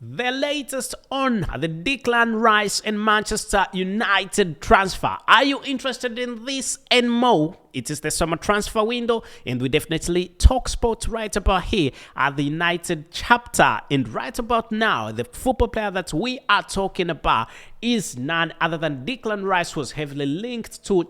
The latest on the Declan Rice and Manchester United transfer. Are you interested in this and more? It is the summer transfer window, and we definitely talk sports right about here at the United chapter. And right about now, the football player that we are talking about is none other than Declan Rice, who was heavily linked to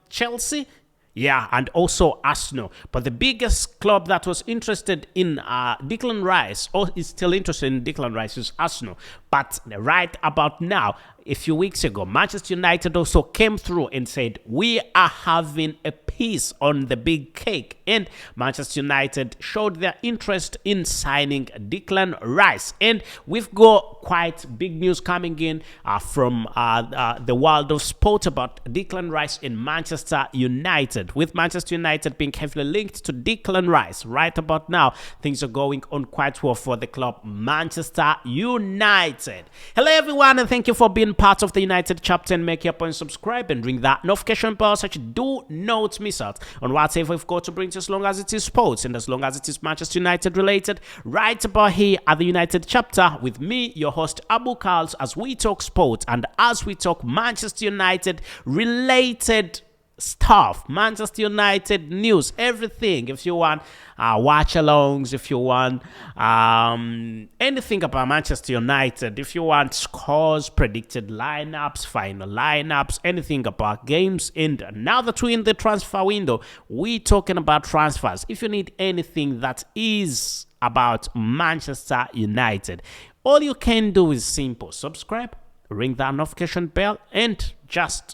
Chelsea. Yeah, and also Arsenal. But the biggest club that was interested in Declan Rice, or is still interested in Declan Rice, is Arsenal. But right about now, a few weeks ago, Manchester United also came through and said, we are having a piece on the big cake. And Manchester United showed their interest in signing Declan Rice. And we've got quite big news coming in from the world of sport about Declan Rice in Manchester United. With Manchester United being heavily linked to Declan Rice, right about now, things are going on quite well for the club Manchester United. Hello everyone, and thank you for being part of the United chapter, and make your point, subscribe and ring that notification bell so you do not miss out on whatever we've got to bring to, as long as it is sports and as long as it is Manchester United related, right about here at the United chapter with me, your host Abu KALS, as we talk sports and as we talk Manchester United related stuff, Manchester United news, everything. If you want watch alongs, if you want anything about Manchester United, if you want scores, predicted lineups, final lineups, anything about games. And now that we're in the transfer window, we're talking about transfers. If you need anything that is about Manchester United, all you can do is simple: subscribe, ring that notification bell, and just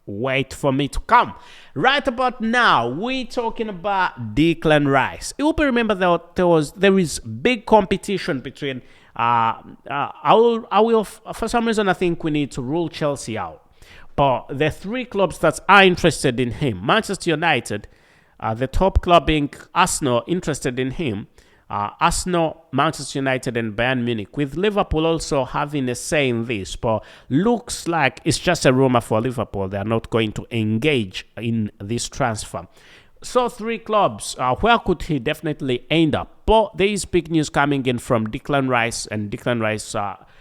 wait for me to come. Right about now, we're talking about Declan Rice. You will remember that there is big competition between for some reason I think we need to rule Chelsea out. But the three clubs that are interested in him: Manchester United, the top club being Arsenal, interested in him. Arsenal, Manchester United, and Bayern Munich, with Liverpool also having a say in this, but looks like it's just a rumor for Liverpool. They are not going to engage in this transfer. So three clubs, where could he definitely end up? But there is big news coming in from Declan Rice, and Declan Rice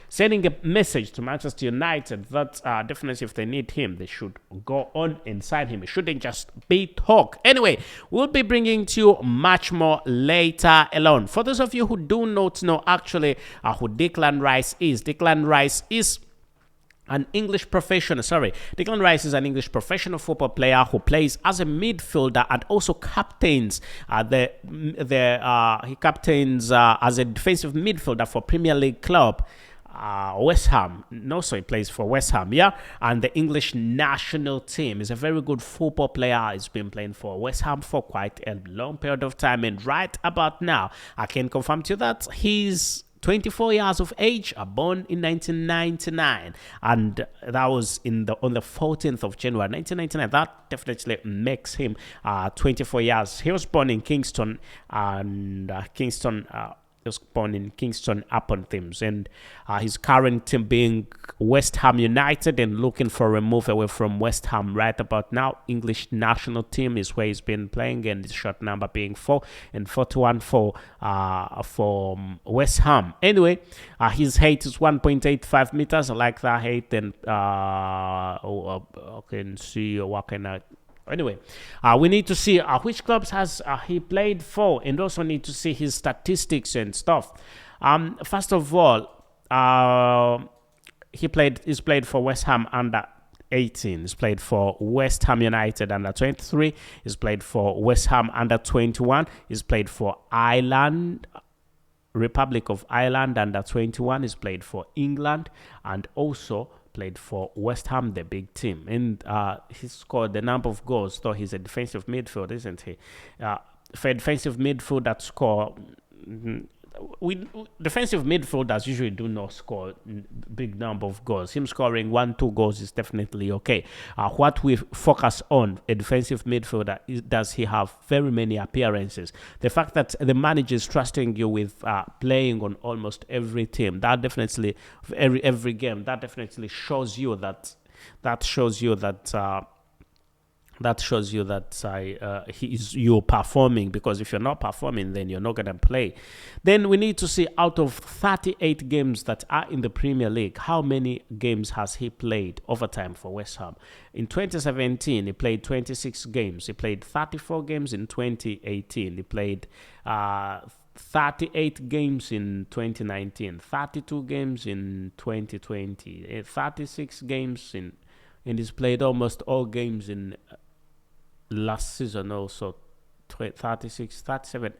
sending a message to Manchester United that definitely if they need him, they should go on and sign him. It shouldn't just be talk. Anyway, we'll be bringing to you much more later alone. For those of you who do not know actually who Declan Rice is, Declan Rice is an English professional. Declan Rice is an English professional football player who plays as a midfielder and also captains he captains as a defensive midfielder for Premier League club West Ham. Also, he plays for West Ham, yeah, and the English national team. Is a very good football player. He's been playing for West Ham for quite a long period of time, and right about now, I can confirm to you that he's 24 years of age, born in 1999, and that was on the 14th of January 1999. That definitely makes him 24 years. He was born in Kingston, and he was born in Kingston upon Thames, and his current team being West Ham United, and looking for a move away from West Ham right about now. English national team is where he's been playing, and his short number being 4 and 41 for West Ham. Anyway, his height is 1.85 meters. I like that height, and I can see what can I. Anyway, we need to see which clubs has he played for, and also need to see his statistics and stuff. First of all, he's played for West Ham under 18. He's played for West Ham United under 23. He's played for West Ham under 21. He's played for Republic of Ireland under 21. He's played for England, and also played for West Ham, the big team, and he scored the number of goals. Though he's a defensive midfield, isn't he? For a defensive midfield that score, defensive midfielders usually do not score big number of goals. Him scoring 1-2 goals is definitely okay. What we focus on a defensive midfielder is, does he have very many appearances? The fact that the manager is trusting you with playing on almost every team, that definitely every game, that definitely shows you that that shows you that you're performing, because if you're not performing, then you're not going to play. Then we need to see, out of 38 games that are in the Premier League, how many games has he played overtime for West Ham. In 2017, he played 26 games. He played 34 games in 2018. He played 38 games in 2019, 32 games in 2020, 36 games in, and he's played almost all games in last season also. 36, 37.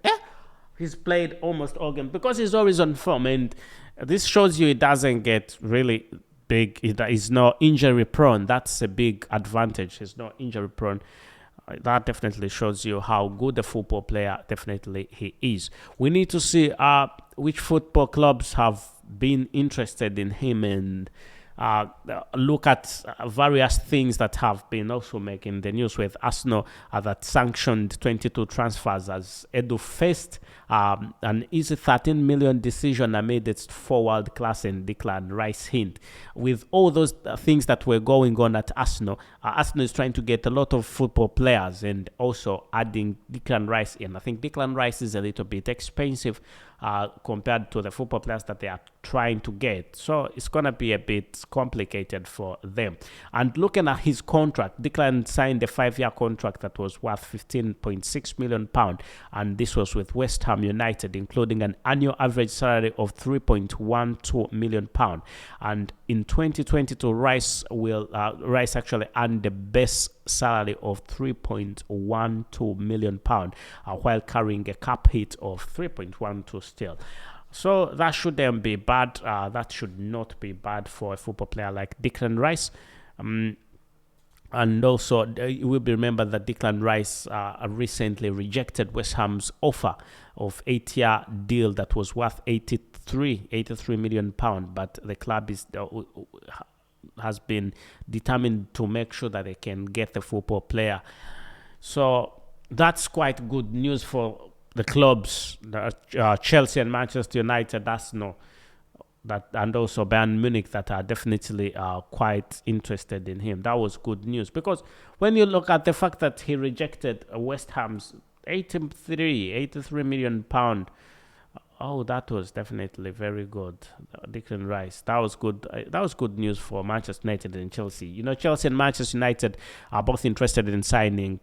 He's played almost all games because he's always on form, and this shows you it doesn't get really big. He's not injury prone. That's a big advantage. He's not injury prone. That definitely shows you how good a football player definitely he is. We need to see which football clubs have been interested in him, and look at various things that have been also making the news, with Arsenal that sanctioned 22 transfers as Edu faced an easy 13 million decision amid its forward class and Declan Rice hint. With all those things that were going on at Arsenal, Arsenal is trying to get a lot of football players and also adding Declan Rice in. I think Declan Rice is a little bit expensive compared to the football players that they are trying to get. So it's going to be a bit complicated for them. And looking at his contract, Declan signed a 5-year contract that was worth £15.6 million, and this was with West Ham United, including an annual average salary of £3.12 million. And in 2022, Rice actually earned the best salary of £3.12 million, while carrying a cap hit of 3.12 still. So that shouldn't be bad. That should not be bad for a football player like Declan Rice. And also, it will be remembered that Declan Rice recently rejected West Ham's offer of 8-year deal that was worth £83 million, but the club has been determined to make sure that they can get the football player. So that's quite good news for the clubs, Chelsea and Manchester United, Arsenal, and also Bayern Munich, that are definitely quite interested in him. That was good news, because when you look at the fact that he rejected West Ham's 83 million pound, that was definitely very good. Declan Rice, that was good. That was good news for Manchester United and Chelsea. You know, Chelsea and Manchester United are both interested in signing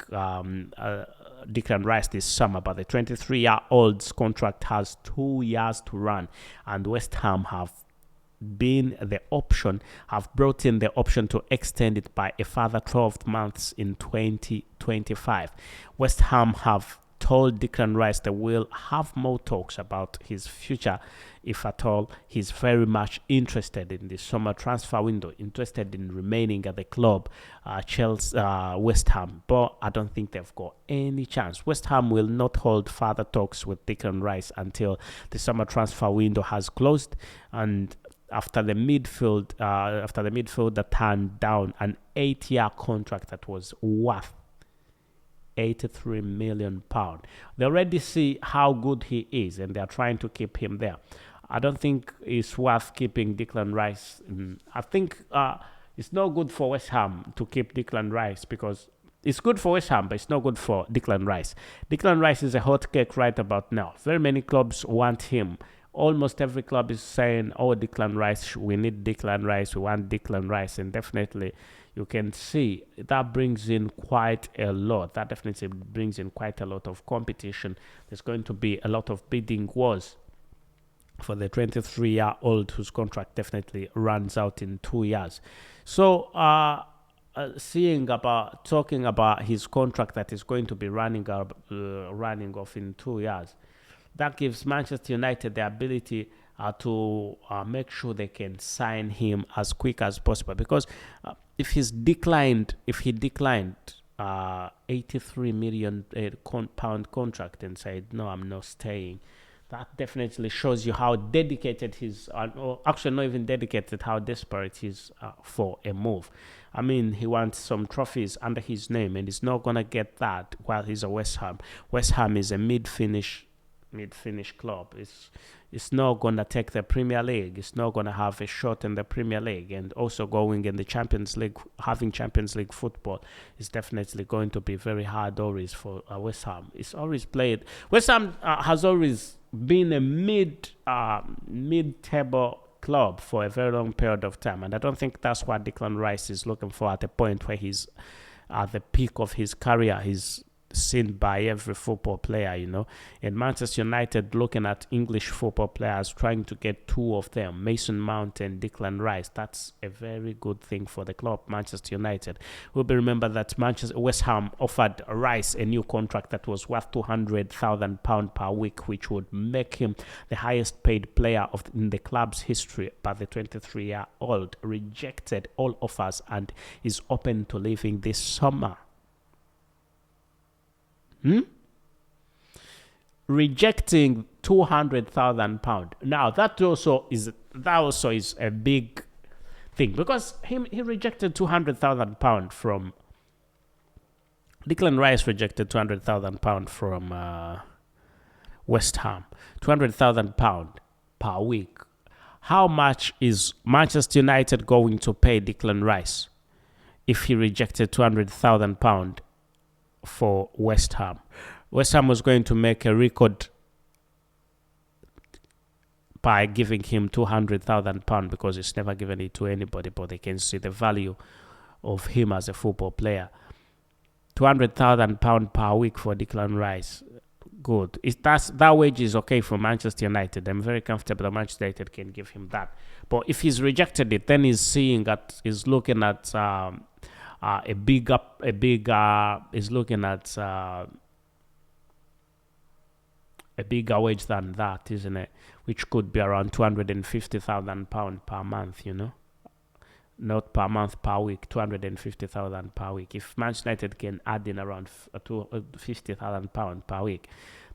Declan Rice this summer, but the 23-year-old's contract has 2 years to run, and West Ham have brought in the option to extend it by a further 12 months in 2025. West Ham have told Declan Rice they will have more talks about his future, if at all. He's very much interested in the summer transfer window, interested in remaining at the club, West Ham, but I don't think they've got any chance. West Ham will not hold further talks with Declan Rice until the summer transfer window has closed, and after the midfielder turned down an 8-year contract that was worth £83 million. They already see how good he is, and they are trying to keep him there. I don't think it's worth keeping Declan Rice. I think it's not good for West Ham to keep Declan Rice, because it's good for West Ham, but it's not good for Declan Rice. Declan Rice is a hot cake right about now. Very many clubs want him. Almost every club is saying, Declan Rice, we need Declan Rice, we want Declan Rice, and definitely you can see that brings in quite a lot. That definitely brings in quite a lot of competition. There's going to be a lot of bidding wars for the 23-year-old whose contract definitely runs out in 2 years. So talking about his contract that is going to be running off in 2 years, that gives Manchester United the ability to make sure they can sign him as quick as possible, because if he declined 83 million pound contract and said, no, I'm not staying, that definitely shows you how dedicated actually not even dedicated, how desperate he is for a move. I mean, he wants some trophies under his name, and he's not going to get that while he's at West Ham. West Ham is a mid-finish mid-finish club. It's not gonna take the Premier League. It's not gonna have a shot in the Premier League, and also going in the Champions League, having Champions League football is definitely going to be very hard always for West Ham. It's always played. West Ham has always been a mid-table club for a very long period of time, and I don't think that's what Declan Rice is looking for at a point where he's at the peak of his career. He's seen by every football player, And Manchester United looking at English football players, trying to get two of them, Mason Mount and Declan Rice. That's a very good thing for the club, Manchester United. We'll remember that West Ham offered Rice a new contract that was worth £200,000 per week, which would make him the highest paid player in the club's history. But the 23-year-old rejected all offers and is open to leaving this summer. Rejecting £200,000. Now that also is a big thing, because he rejected £200,000 from Declan Rice. Rejected £200,000 from West Ham. £200,000 per week. How much is Manchester United going to pay Declan Rice if he rejected £200,000 for West Ham? West Ham was going to make a record by giving him £200,000 because it's never given it to anybody, but they can see the value of him as a football player. £200,000 per week for Declan Rice. Good. That wage is okay for Manchester United. I'm very comfortable that Manchester United can give him that. But if he's rejected it, then he's looking at a bigger wage than that, isn't it? Which could be around £250,000 per month, not per month, per week. £250,000 per week. If Manchester United can add in around £50,000 per week,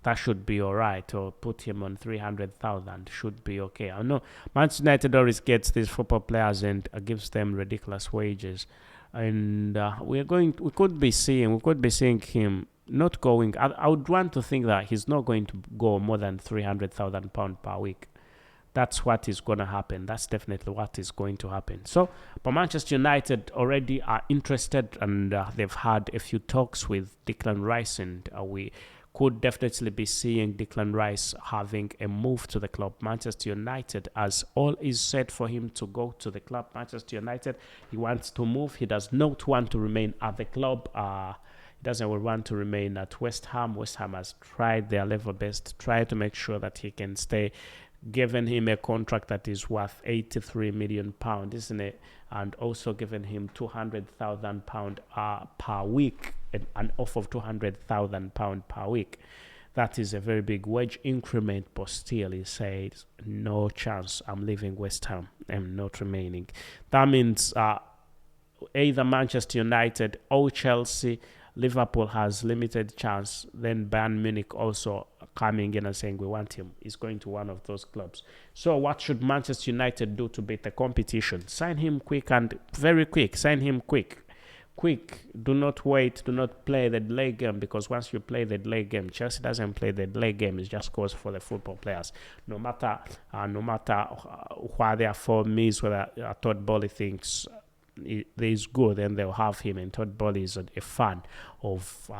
that should be all right. Or put him on 300,000, should be okay. I know Manchester United always gets these football players and gives them ridiculous wages. And we could be seeing him not going. I would want to think that he's not going to go more than £300,000 per week. That's what is going to happen. That's definitely what is going to happen. So, but Manchester United already are interested, and they've had a few talks with Declan Rice, and we could definitely be seeing Declan Rice having a move to the club. Manchester United, as all is set for him to go to the club. Manchester United, he wants to move. He does not want to remain at the club. He doesn't want to remain at West Ham. West Ham has tried their level best, tried to make sure that he can stay, given him a contract that is worth £83 million, isn't it? And also given him £200,000 per week, an offer of £200,000 per week. That is a very big wage increment, but still he says, no chance, I'm leaving West Ham, I'm not remaining. That means either Manchester United or Chelsea. Liverpool has limited chance. Then Bayern Munich also coming in and saying we want him. He's going to one of those clubs. So what should Manchester United do to beat the competition? Sign him quick, and very quick. Sign him quick. Do not wait. Do not play the delay game, because once you play the delay game, Chelsea doesn't play the delay game. It just goes for the football players. No matter what their form is, whether Todd Bowley thinks is good, and they'll have him, and Todd Bowley is a fan of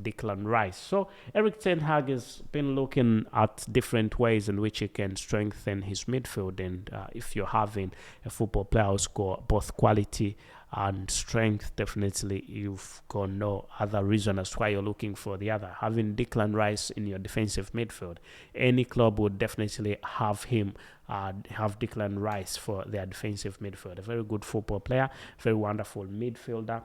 Declan Rice. So Eric Ten Hag has been looking at different ways in which he can strengthen his midfield, and if you're having a football player who's got both quality and strength, definitely you've got no other reason as why you're looking for the other. Having Declan Rice in your defensive midfield, any club would definitely have him, have Declan Rice for their defensive midfield. A very good football player, very wonderful midfielder.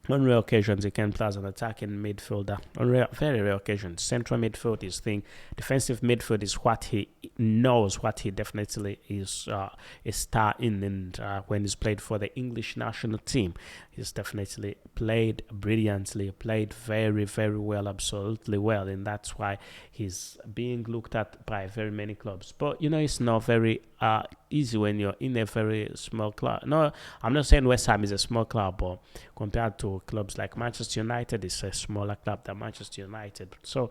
On rare occasions, he can play as an attacking midfielder. On very rare occasions, central midfield is thing. Defensive midfield is what he knows, what he definitely is a star in. And when he's played for the English national team, he's definitely played brilliantly, played very, very well, absolutely well. And that's why he's being looked at by very many clubs. But, it's not very easy when you're in a very small club. No, I'm not saying West Ham is a small club, but compared to clubs like Manchester United, it's a smaller club than Manchester United. So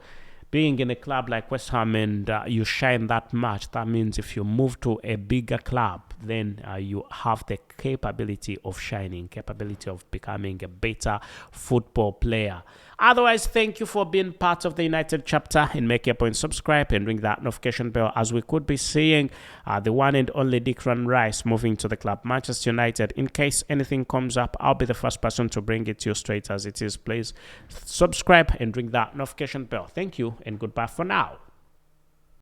being in a club like West Ham and you shine that much, that means if you move to a bigger club, then you have the capability of shining, capability of becoming a better football player. Otherwise, thank you for being part of the United chapter, and make a point, subscribe and ring that notification bell, as we could be seeing the one and only Declan Rice moving to the club Manchester United. In case anything comes up, I'll be the first person to bring it to you straight as it is. Please subscribe and ring that notification bell. Thank you and goodbye for now.